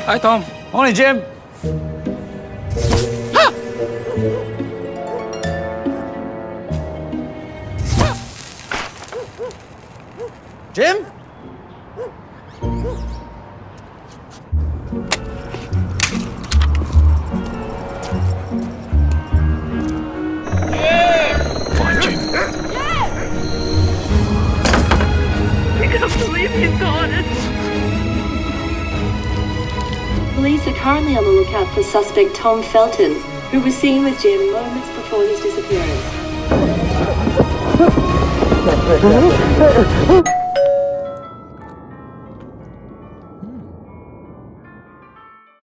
Hi, Tom. Morning, Jim. Jim? Fine, Jim. I can't believe he's gone. Police are currently on the lookout for suspect Tom Felton, who was seen with Jim moments before his disappearance.